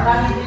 Okay?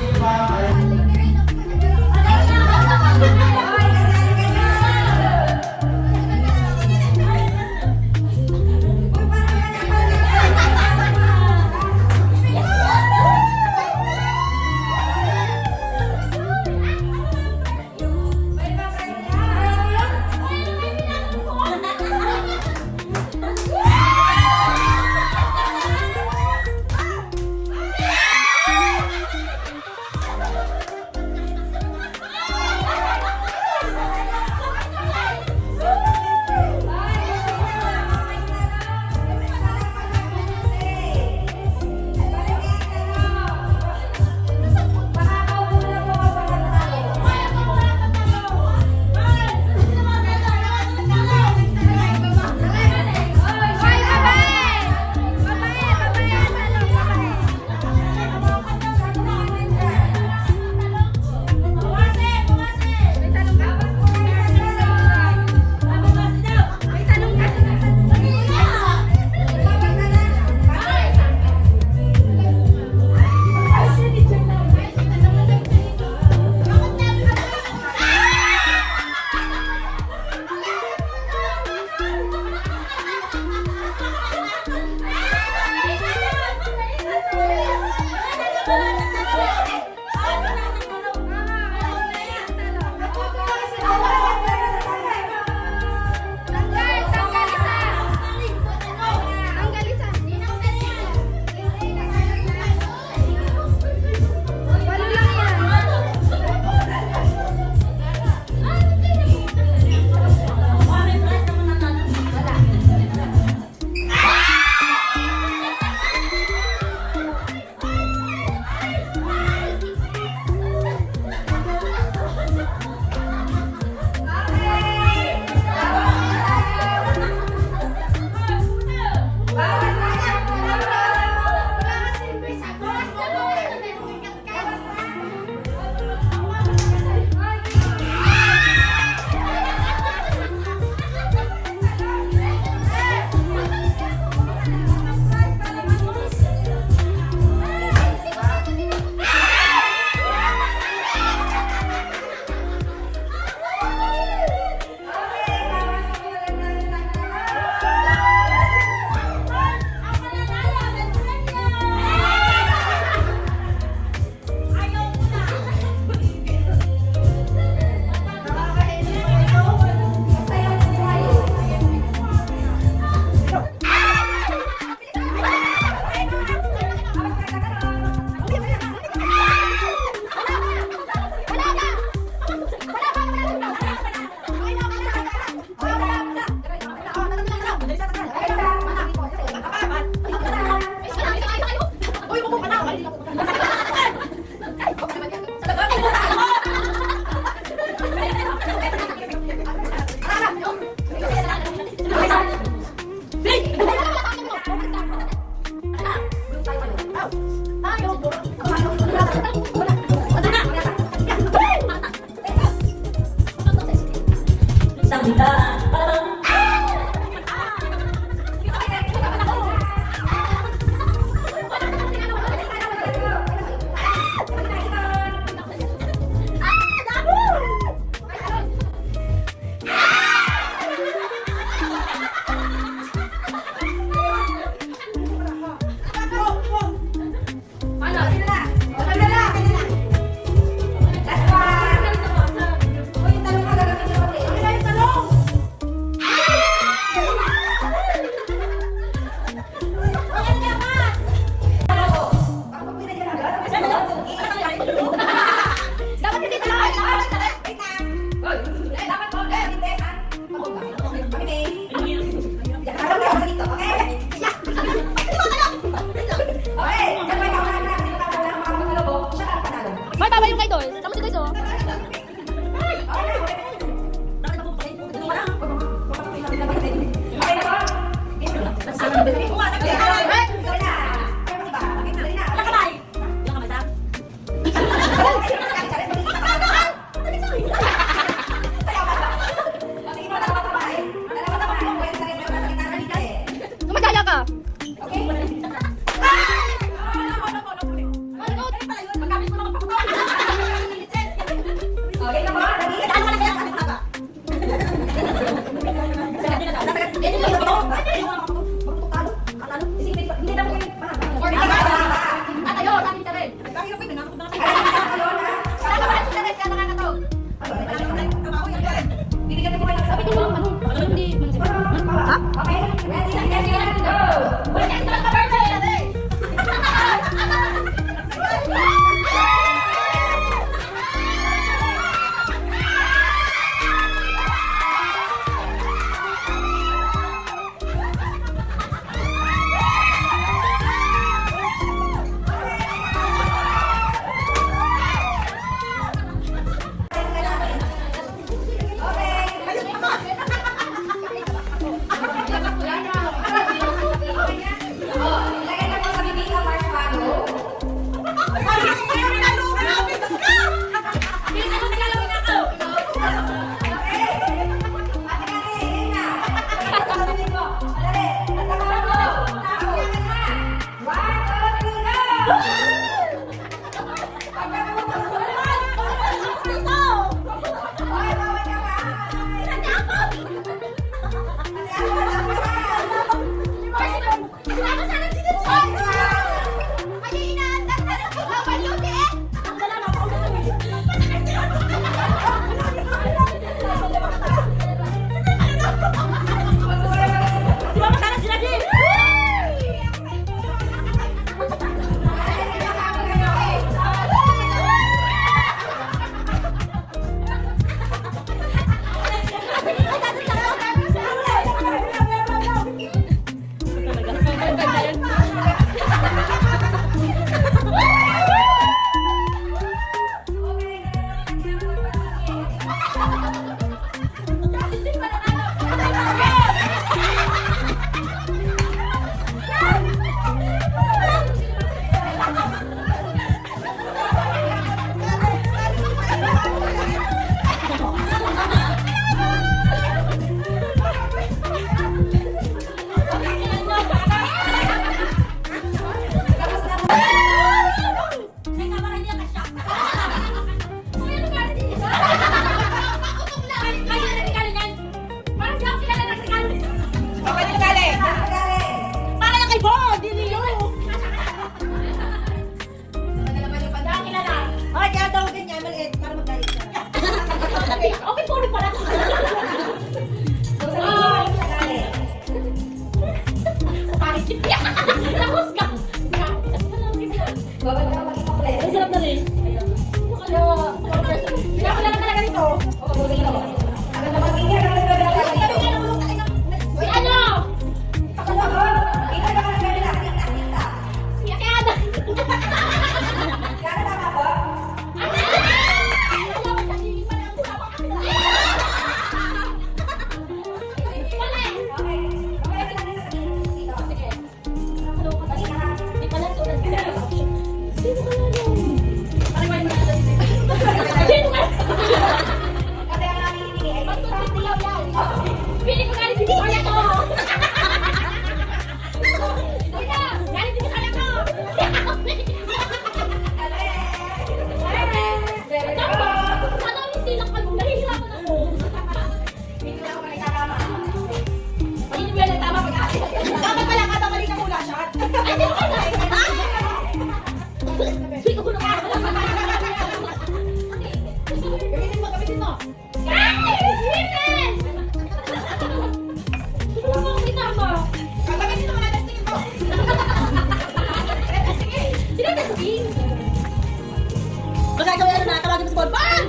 Magkakawin ano na, tawagin mo sa ballpan!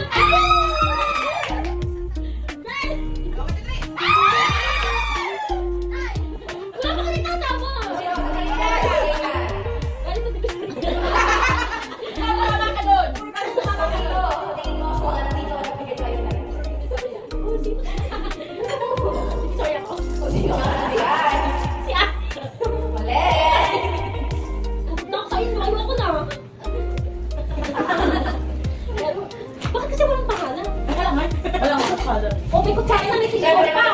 Wala pa kami tatama! Tama ka doon! Sorry ako. Si Ate. Nakakain mo, ayoko na. Bakit kasi walang pangalan? Walang pangalan. O, may kutsara na may siguro pa.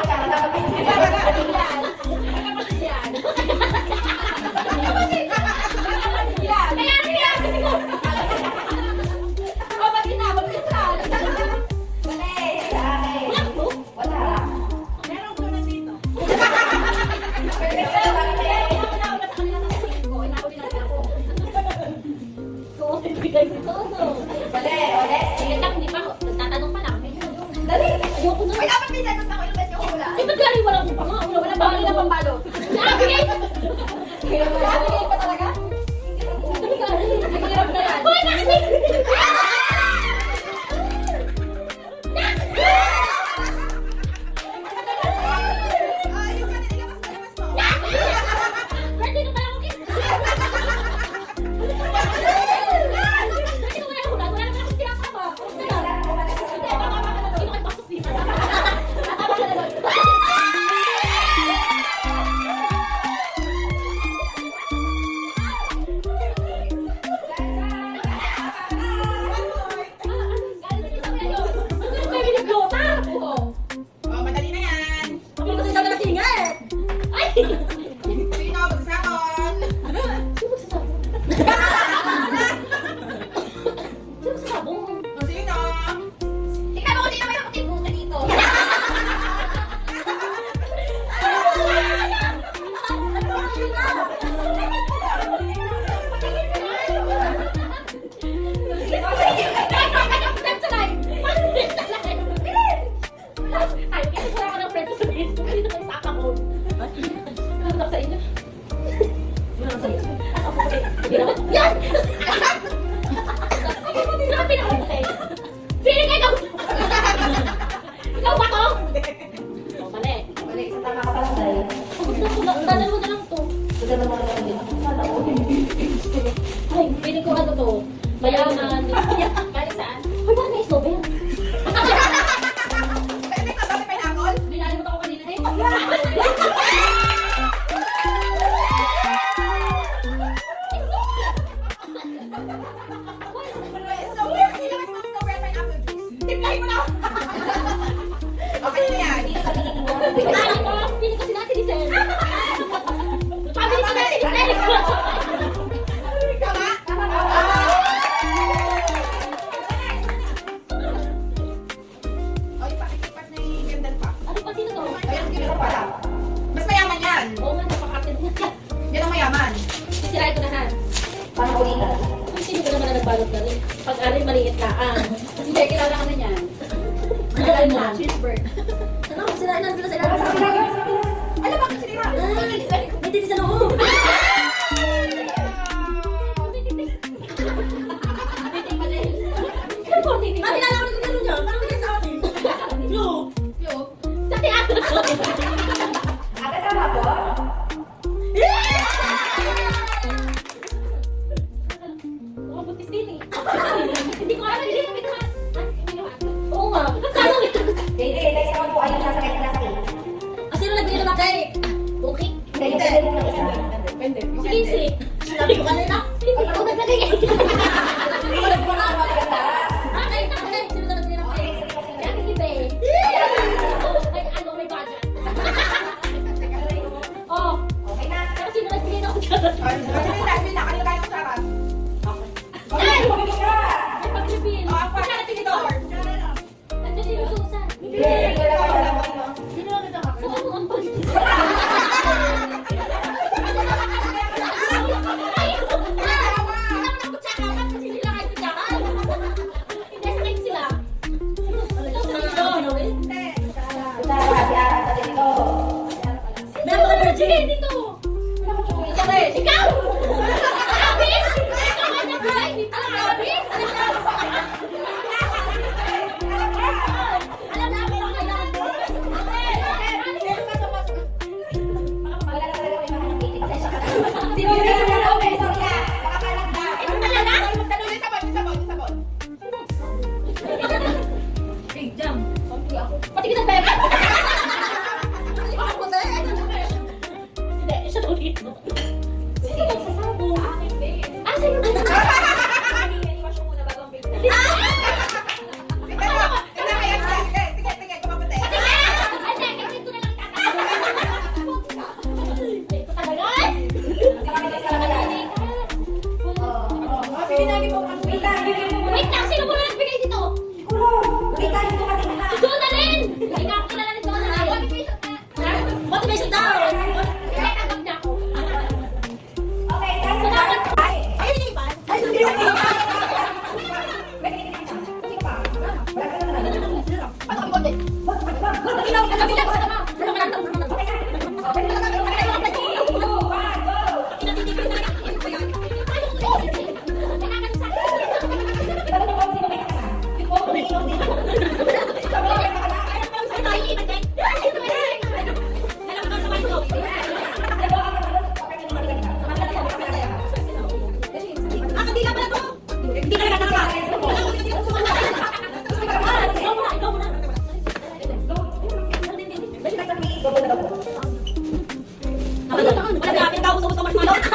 Pakita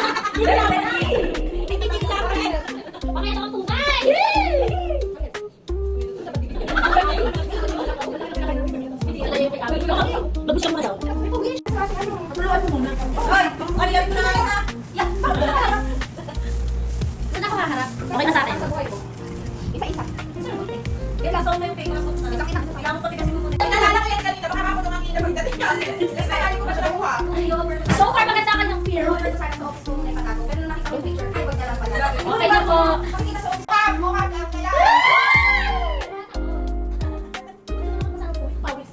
ko tunay! Labos siyang madaw. Saan ako haharap? Okay na sa atin. Isa-isa. Kaya sa yung pink ako. Kita-kita. Kailangan ko kasi muna. Nalala ko yan kanina. Baka ako tumangin na pagdating kasi. Kasi kaya ko pa siya nakuha. So far, maganda ka ng fear. Pero sana sa office mo muna ipatago. Pero nakita ko yung picture. Ay, wag na lang pala. Okay na po. Pakikita sa office. Mukha ka. Kailangan. Pawis.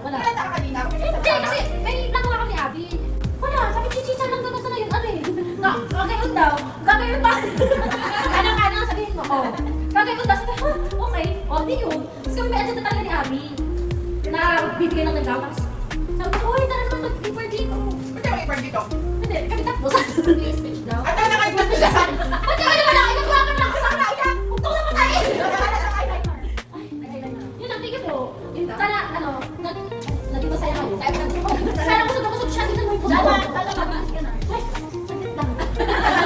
Kailan ka kanina? Hindi, kasi may plano nga kami, Abby. Wala, sabi chichicha lang daw sana yun, ano eh. Gagayon daw. Gagayon ba? Ano, sabihin mo, oh. Gagayon daw. Sabi, okay. O, di yun. Tapos kami may agenda talaga ni Abby. Na bibigay ng nagdaw. Tapos sabi ko, uy, tara naman mag-paper dito. Ba't yung paper dito? Hindi, kami tatlo sa speech daw. At ano kayo gusto siya? Ba't yung ano wala? Nagawa ka na kasama. Huwag ko naman tayo. Yun ang tingin ko. Sana, ano, naging masaya kayo. Sana kusog siya. Tingnan mo yung puso.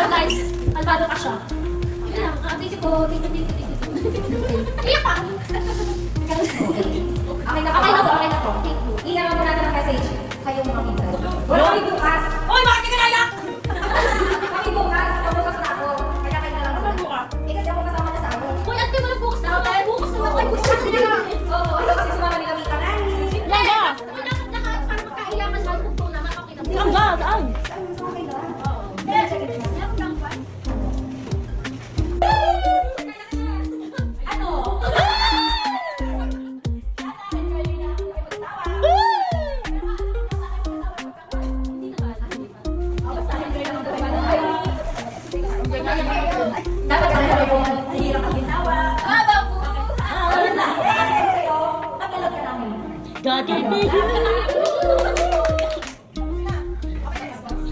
Guys, albado ka siya. Yun lang, thank you. Iyak pa! Okay na po. Thank you. Iyan mo natin ang message. Kayo mga minsan. Kami bukas. Uy, bakit ka naiyak? Kami bukas. Pabukas na ako. Kaya kayo na lang bukas. Kasi ako kasama na sa ako. Uy, ate mo na bukas na. Bukas na ako. Bukas na ako. Oo, ano kasi sumama nila Mika na. Lala! Lahat para magkailangan sa kung to naman. Okay na. Ang ba? Saan? Okay na. Ano? Hindi naman. Dapat kami yung hirap ang ginawa. Napalag ka namin. Daddy.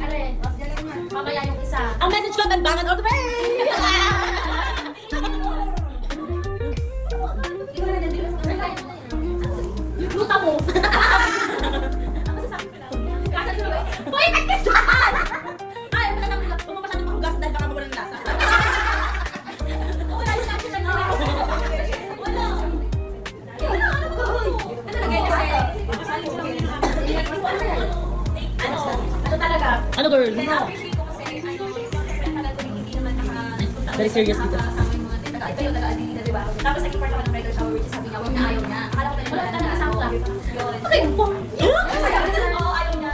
Ano eh? Mamaya yung isa. Ang message ko, ganbangan all the way! Luta mo! Uy, ba't ka saan? Ay, kung masyadong mahugas dahil baka mawala ng lasa. Wala yung action na wala. Ano talaga? Ano girl? Na-appreciate ko kasi tagal ko hindi naman nakapunta. Very serious dito. Kasama yung mga ito yung taga-adili na, di ba? Tapos naging part ako ng bridal shower, which is sabi niya, wag na ayaw niya. Akala ko Wala talaga talaga kasama ka. yun. Okay, po. Oo, ayaw niya.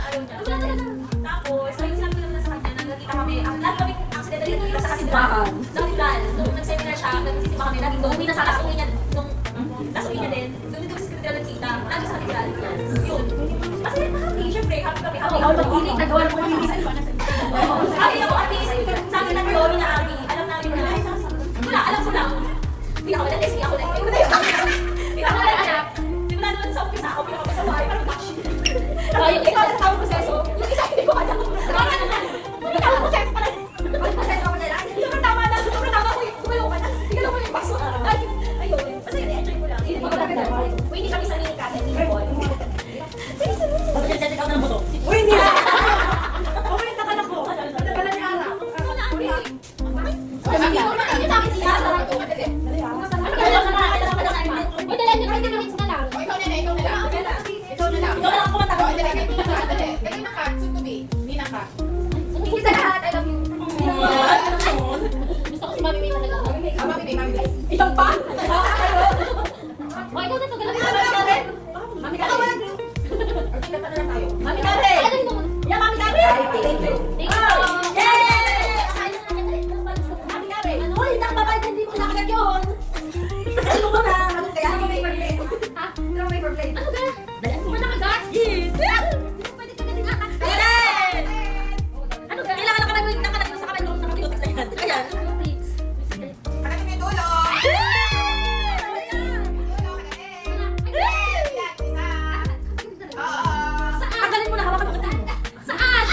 Tapos, ayun sinabi ko naman sa kanya, nagkita kami, lahat kami accidentally nagkita sa kasimbahan. Sa kasimbahan, nung nag-seminar siya, nagsisimba kami, laging doon, uwi na sa last uwi niya, last uwi niya din, doon dito sa kasimbahan nagkita, lagi sa kasimbahan. Yun. Kasi happy, syempre, happy kami, happy. Ako mag-inig, nagawa ko yung isa. Happy ako, at least, sa akin lang yun, na Abby, alam namin na, wala, alam ko lang. Pinakawalan, sige ako lang. Pinakawalan, anak. Simula naman sa umpisa ako, pinakawalan sa bahay, parang bashi. Yung isa sa tawag proseso, yung isa hindi ko alam. Parang ano lang, yung tawag proseso pala. Proseso ako na lang. Sobrang tama na, sobrang tama ko yung gumalaw ka na. Gumalaw ko yung baso. Ayun, kasi enjoy ko lang. Uy, hindi kami sanay ni Kate, hindi ko. Bakit yung check out ng buto? Uy, hindi na! Pabalik na ka na ko. Ito pala ni Ara. Ikaw lang kumanta. Gusto ko si Mami May talaga. Isang pa? O, ikaw na to. Mami Karen! Mami Ano Karen! yung naman? Yeah, Mami Karen! Thank you. Thank you. Mami Karen! Uy, nakababayad hindi mo nakagat yun! Ano mo na? Ano kaya? Ano may paper plate? Ha? Ano may paper plate? Ano ba? Dalan mo na kagat? Yes! Pwede ka din ata. Karen! Ano ba? Kailangan nakalagay sa kamay nung nakatigot sa yan. Ayan. Ano may tulong? Saan? Tagalin mo na hawakan mo. Saan?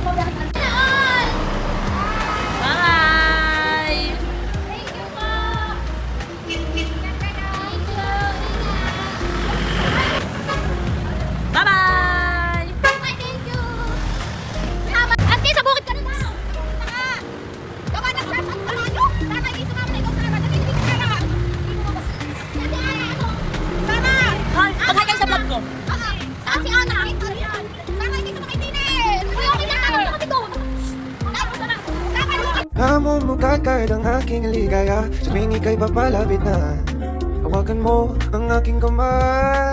Okay lang ate. Bye! Thank you po. Thank you. Bye-bye! Ay, thank you. Ate, sa bukid ka na daw. Gawa ng fresh at malayo. Sana hindi sumama na ikaw sa laban. Hindi ka na. Ate, ano? Sana. Mag-hi kayo sa vlog ko. Saan si Ana? Sana hindi sumakitinin. Kaya okay lang. Ano kami doon? Namumugagad ang aking ligaya. Tuwing ika'y papalapit na, hawakan mo ang aking kamay.